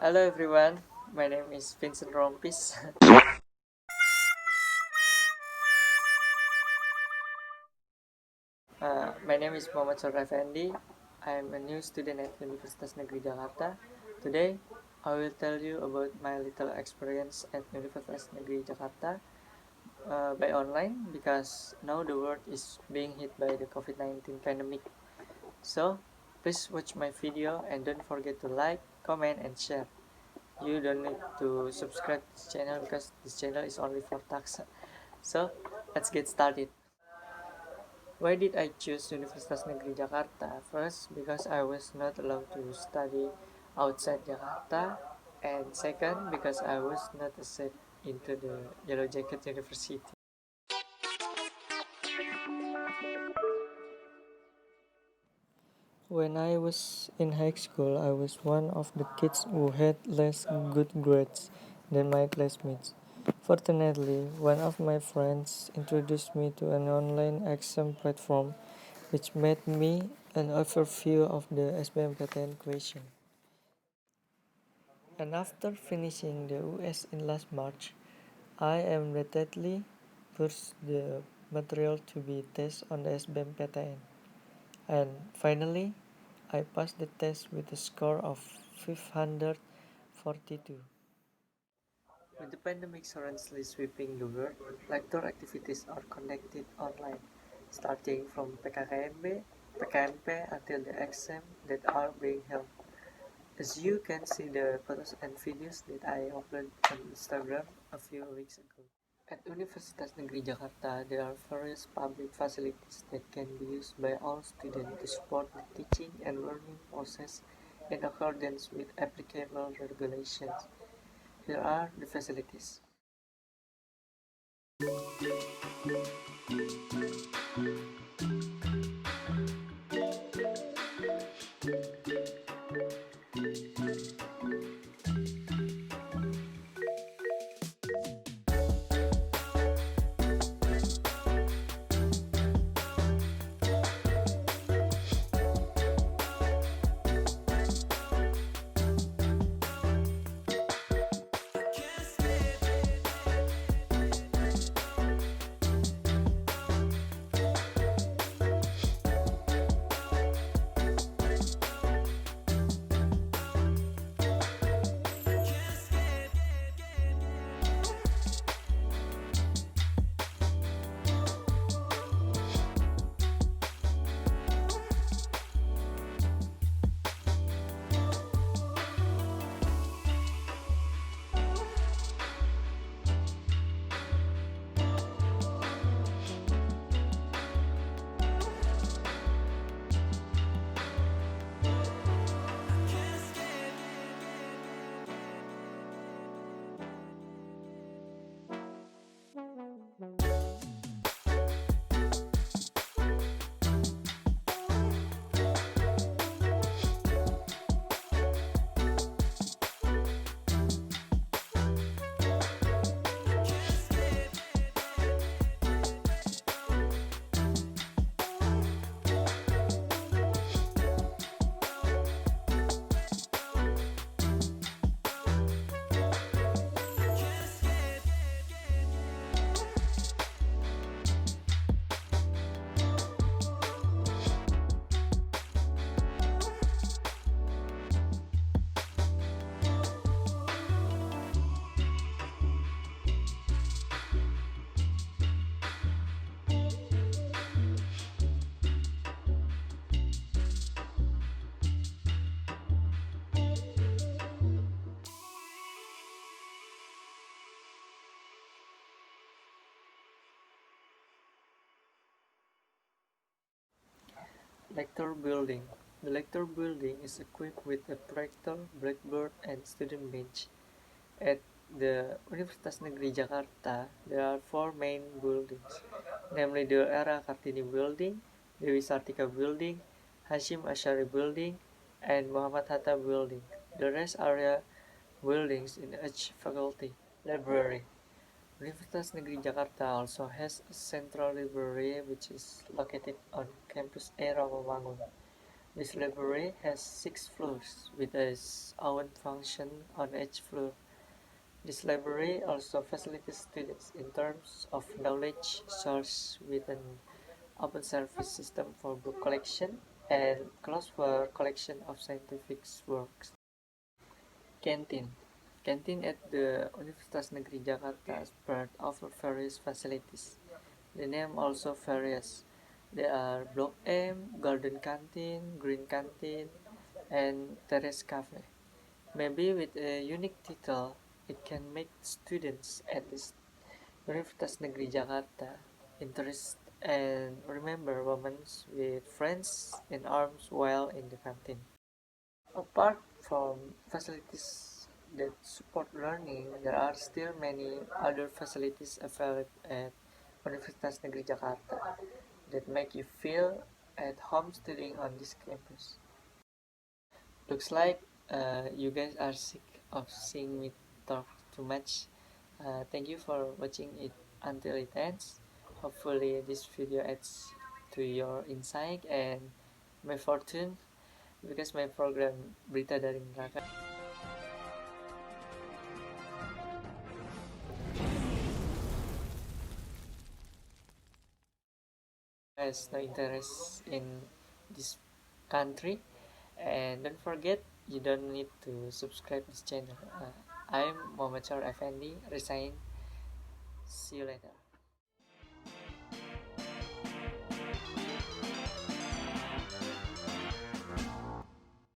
Hello everyone, my name is Vincent Rompis. My name is Muhammad Syahrul Efendi. I am a new student at Universitas Negeri Jakarta. Today, I will tell you about my little experience at Universitas Negeri Jakarta by online because now the world is being hit by the COVID-19 pandemic. So, please watch my video and don't forget to like, comment, and share. You don't need to subscribe to this channel because this channel is only for tax. So, let's get started. Why did I choose Universitas Negeri Jakarta? First, because I was not allowed to study outside Jakarta, and second, because I was not accepted into the Yellow Jacket University. When I was in high school, I was one of the kids who had less good grades than my classmates. Fortunately, one of my friends introduced me to an online exam platform which made me an overview of the SBMPTN question. And after finishing the US in last March, I immediately pushed the material to be tested on the SBMPTN. And finally, I passed the test with a score of 542. With the pandemic currently sweeping the world, lecture activities are conducted online, starting from PKMP until the exam that are being held. As you can see the photos and videos that I uploaded on Instagram a few weeks ago. At Universitas Negeri Jakarta, there are various public facilities that can be used by all students to support the teaching and learning process in accordance with applicable regulations. Here are the facilities. Lecture building. The lecture building is equipped with a projector, blackboard, and student bench. At the Universitas Negeri Jakarta, there are four main buildings, namely the Era Kartini Building, Dewi Sartika Building, Hashim Ashari Building, and Muhammad Hatta Building. The rest are buildings in each faculty. Library. Universitas Negeri Jakarta also has a central library which is located on campus Era Membangun. This library has 6 floors with its own function on each floor. This library also facilitates students in terms of knowledge source with an open service system for book collection and closed for collection of scientific works. Canteen. Canteen at the Universitas Negeri Jakarta spread over various facilities. The name also varies. There are Block M, Golden Canteen, Green Canteen, and Terrace Cafe. Maybe with a unique title, it can make students at the Universitas Negeri Jakarta interested and remember moments with friends in arms while in the canteen. Apart from facilities that support learning, there are still many other facilities available at Universitas Negeri Jakarta that make you feel at home studying on this campus. Looks like you guys are sick of seeing me talk too much. Thank you for watching it until it ends. Hopefully this video adds to your insight and my fortune because my program Berita dari Neraka has no interest in this country. And don't forget, you don't need to subscribe this channel. I'm Muhammad Syahrul Efendi. Resign. See you later.